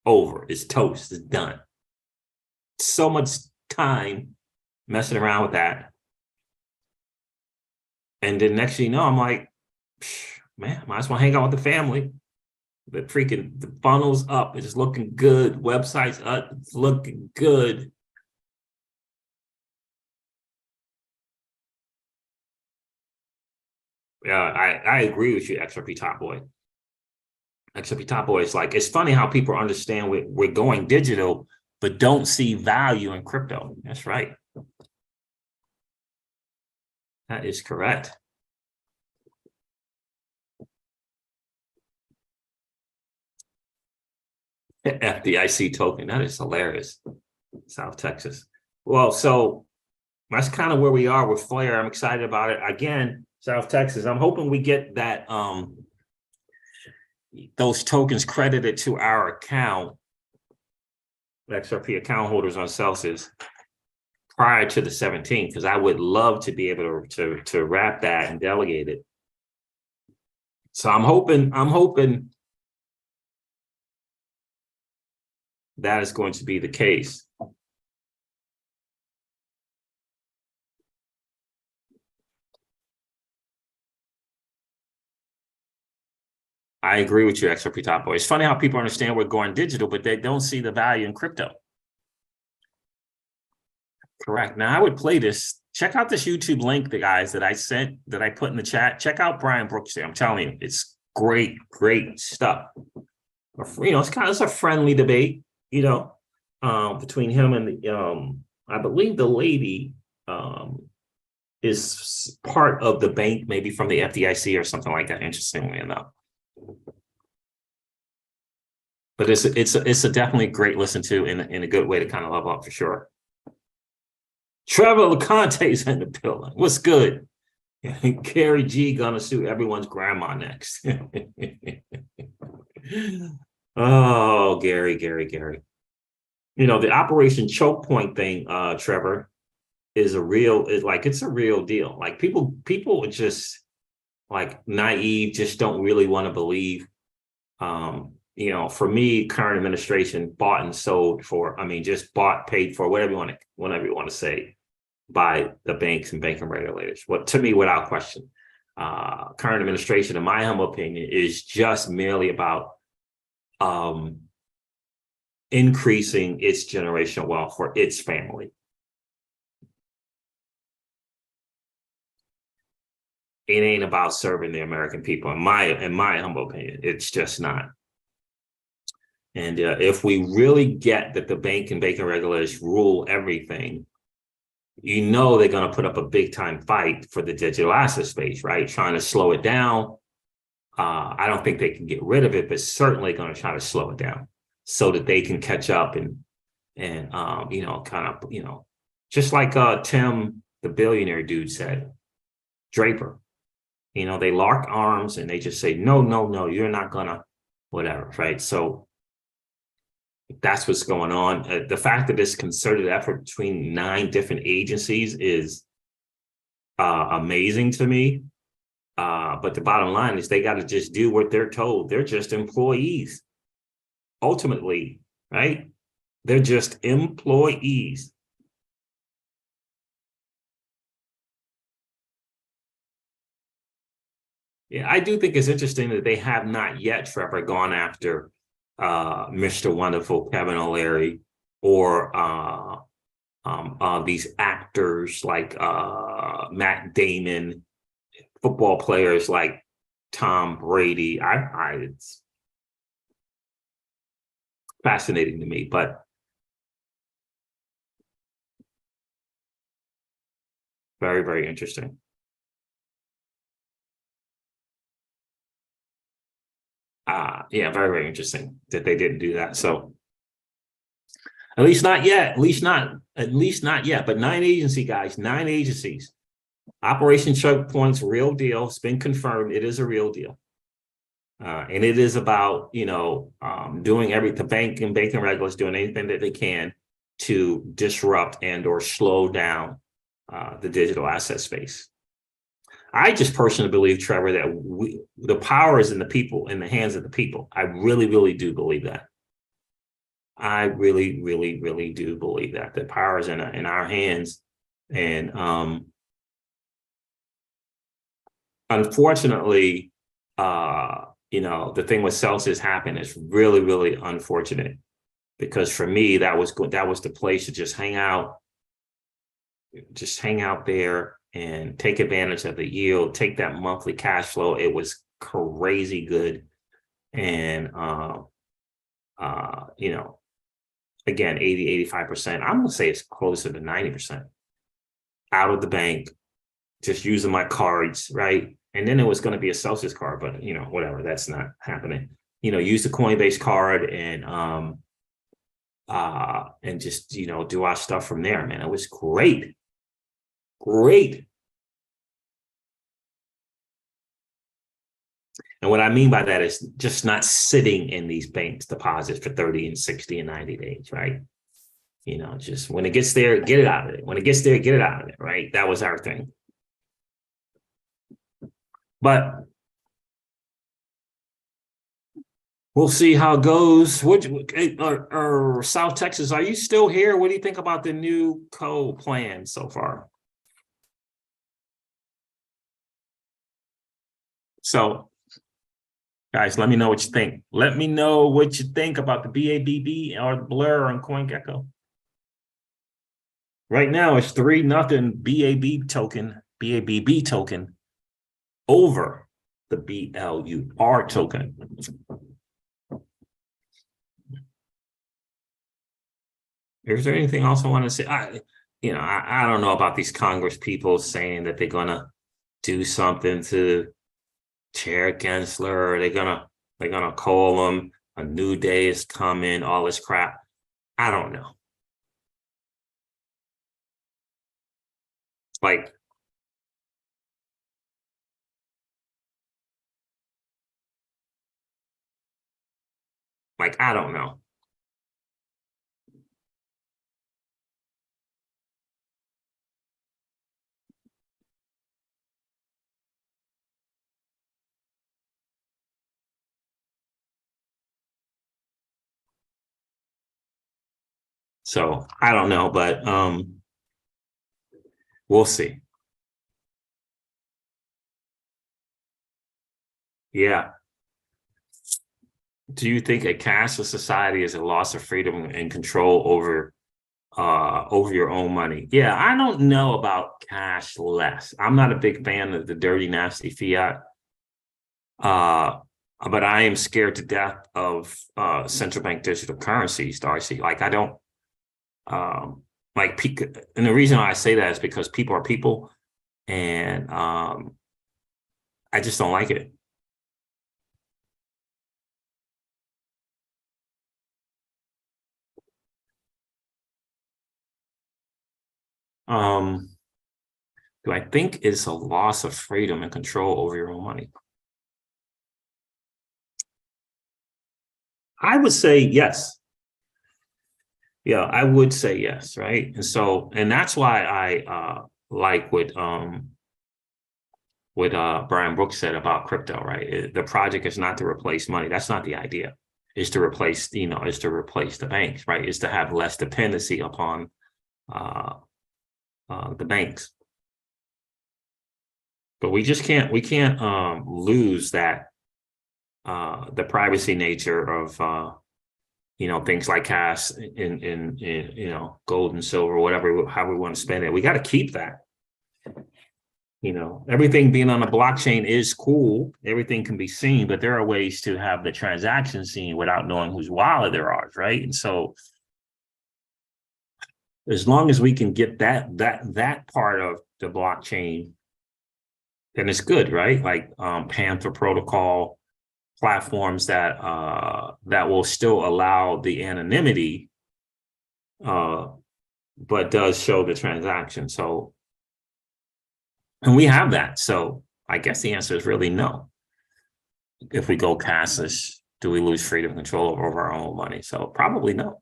over. It's toast. It's done. So much time messing around with that. And then next thing you know, I'm like, man, might as well hang out with the family. The funnel's up. It's looking good. Website's up. It's looking good. Yeah, I agree with you, XRP Top Boy. XRP Top Boy is like, it's funny how people understand we're going digital, but don't see value in crypto. That's right. That is correct. FDIC token. That is hilarious. South Texas. Well, so that's kind of where we are with Flare. I'm excited about it. Again, South Texas. I'm hoping we get that those tokens credited to our account, XRP account holders on Celsius, prior to the 17th, because I would love to be able to wrap that and delegate it. So I'm hoping that is going to be the case. I agree with you, XRP Top Boy. It's funny how people understand we're going digital, but they don't see the value in crypto. Correct. Now I would play this. Check out this YouTube link, the guys that I sent, that I put in the chat. Check out Brian Brooks there. I'm telling you, it's great, great stuff. You know, it's a friendly debate, you know, between him and the, I believe the lady is part of the bank, maybe from the FDIC or something like that, interestingly enough. But it's a definitely great listen to, in a good way to kind of level up for sure. Trevor LeConte's in the building. What's good? Carrie G gonna sue everyone's grandma next. Oh, Gary. You know, the Operation Choke Point thing, Trevor, it's a real deal. Like people are just like naive, just don't really want to believe. You know, for me, current administration bought and sold for, just bought, paid for, whatever you want to say, by the banks and banking regulators. What, to me, without question, current administration, in my humble opinion, is just merely about increasing its generational wealth for its family. It ain't about serving the American people, in my humble opinion. It's just not. And if we really get that the bank and banking regulators rule everything, you know they're going to put up a big time fight for the digital asset space, right? Trying to slow it down. I don't think they can get rid of it, but certainly going to try to slow it down so that they can catch up and you know, kind of, you know, just like Tim, the billionaire dude said, Draper, you know, they lock arms and they just say, no, no, no, you're not gonna, whatever, right? So that's what's going on. The fact that this concerted effort between 9 different agencies is amazing to me. But the bottom line is they got to just do what they're told. They're just employees. Ultimately, right? They're just employees. Yeah, I do think it's interesting that they have not yet, Trevor, gone after Mr. Wonderful, Kevin O'Leary, or these actors like Matt Damon, football players like Tom Brady. It's fascinating to me, but very, very interesting. Yeah, very, very interesting that they didn't do that. So at least not yet, at least not yet, but 9 agency guys, 9 agencies. Operation Choke Point's real deal. It's been confirmed. It is a real deal. And it is about, you know, doing the bank and banking regulators doing anything that they can to disrupt and or slow down the digital asset space. I just personally believe, Trevor, that the power is in the people, in the hands of the people. I really, really do believe that. I really, really, really do believe that the power is in our hands. And unfortunately, you know, the thing with Celsius happened is really, really unfortunate, because for me, that was the place to just hang out there and take advantage of the yield, take that monthly cash flow. It was crazy good. And, you know, again, 80-85%, I'm going to say it's closer to 90% out of the bank, just using my cards, right? And then it was going to be a Celsius card, but, you know, whatever, that's not happening. You know, use the Coinbase card and just, you know, do our stuff from there, man. It was great. Great. And what I mean by that is just not sitting in these banks deposits for 30 and 60 and 90 days, right? You know, just when it gets there, get it out of it. When it gets there, get it out of it, right? That was our thing. But we'll see how it goes. South Texas, are you still here? What do you think about the new plan so far? So, guys, let me know what you think. Let me know what you think about the BABB or the Blur on CoinGecko. Right now, it's 3-0 BABB token over the BLUR token. Is there anything else I want to say? I don't know about these Congress people saying that they're gonna do something to Chair Gensler. They're gonna call him. A new day is coming. All this crap. I don't know. Like, I don't know. So I don't know, but we'll see. Yeah. Do you think a cashless society is a loss of freedom and control over your own money? Yeah, I don't know about cashless. I'm not a big fan of the dirty, nasty fiat. But I am scared to death of central bank digital currencies, Darcy. Like I don't and the reason I say that is because people are people, and I just don't like it. Do I think it's a loss of freedom and control over your own money? I would say yes. Yeah, I would say yes, right? And so, and that's why I like what Brian Brooks said about crypto, right? The project is not to replace money. That's not the idea. It's to replace, it's to replace the banks, right? It's to have less dependency upon the banks. But we can't lose that the privacy nature of things like cash in gold and silver, whatever, how we want to spend it. We got to keep that. Everything being on a blockchain is cool. Everything can be seen, but there are ways to have the transaction seen without knowing whose wallet they're ours, right? And so as long as we can get that part of the blockchain, then it's good, right? Like Panther protocol platforms that will still allow the anonymity, but does show the transaction. So, and we have that. So I guess the answer is really no. If we go cashless, do we lose freedom of control over our own money? So probably no.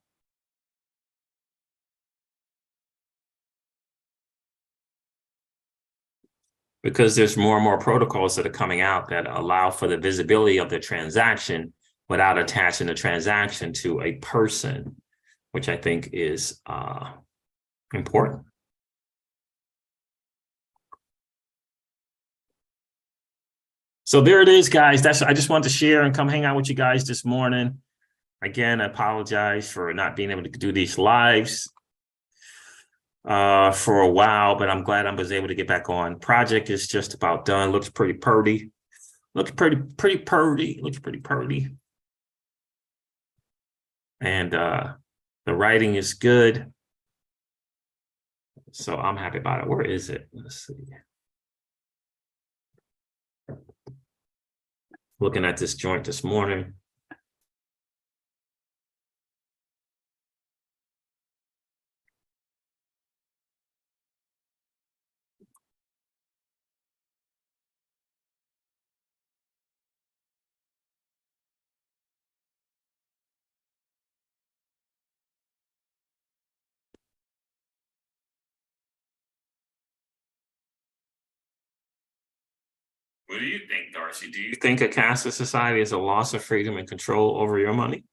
Because there's more and more protocols that are coming out that allow for the visibility of the transaction without attaching the transaction to a person, which I think is important. So there it is, guys. I just wanted to share and come hang out with you guys this morning. Again, I apologize for not being able to do these lives for a while, but I'm glad I was able to get back on. Project is just about done. Looks pretty purty. Looks pretty purty. Looks pretty purty. And the writing is good. So I'm happy about it. Where is it? Let's see. Looking at this joint this morning. What do you think, Darcy? Do you think a cashless society is a loss of freedom and control over your money?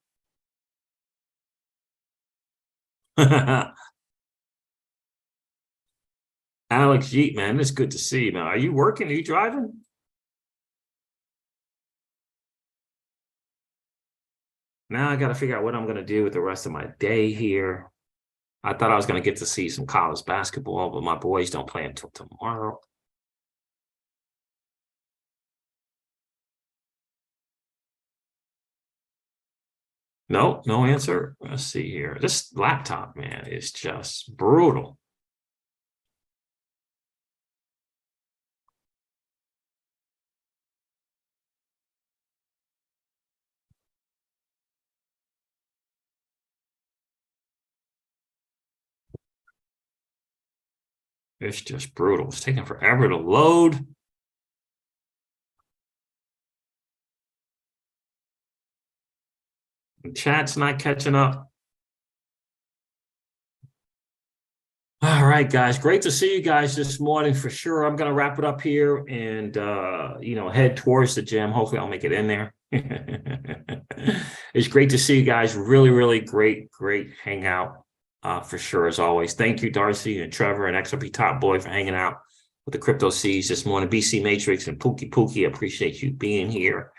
Alex Yeet, man, it's good to see you, man. Are you working? Are you driving? Now I got to figure out what I'm going to do with the rest of my day here. I thought I was going to get to see some college basketball, but my boys don't play until tomorrow. No answer. Let's see here. This laptop, man, is just brutal. It's just brutal. It's taking forever to load. The chat's not catching up. All right, guys. Great to see you guys this morning for sure. I'm going to wrap it up here and, head towards the gym. Hopefully I'll make it in there. It's great to see you guys. Really, really great hangout for sure, as always. Thank you, Darcy and Trevor and XRP Top Boy for hanging out with the Crypto Seeds this morning. BC Matrix and Pookie, appreciate you being here.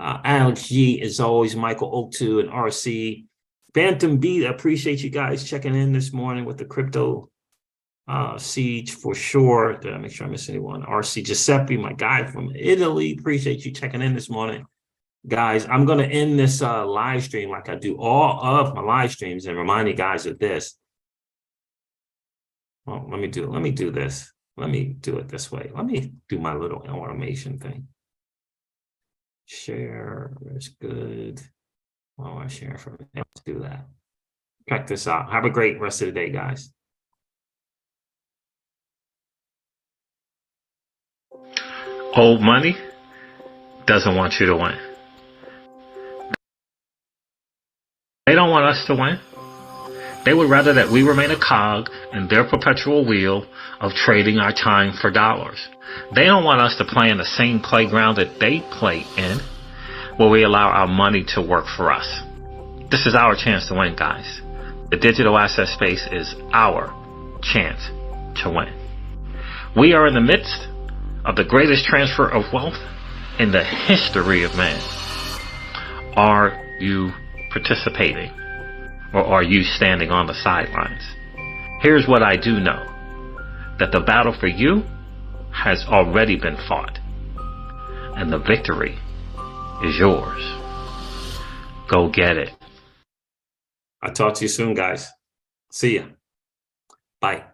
Alex G, as always, Michael Oak2 and RC. Bantam B, I appreciate you guys checking in this morning with the crypto siege for sure. Did I make sure I miss anyone? RC Giuseppe, my guy from Italy. Appreciate you checking in this morning. Guys, I'm going to end this live stream like I do all of my live streams and remind you guys of this. Well, let me do this. Let me do it this way. Let me do my little automation thing. Share is good. Oh, I share from it. Let's do that. Check this out. Have a great rest of the day, guys. Old money doesn't want you to win. They don't want us to win. They would rather that we remain a cog in their perpetual wheel of trading our time for dollars. They don't want us to play in the same playground that they play in, where we allow our money to work for us. This is our chance to win, guys. The digital asset space is our chance to win. We are in the midst of the greatest transfer of wealth in the history of man. Are you participating, or are you standing on the sidelines? Here's what I do know, that the battle for you has already been fought, and the victory is yours. Go get it. I'll talk to you soon, guys. See ya. Bye.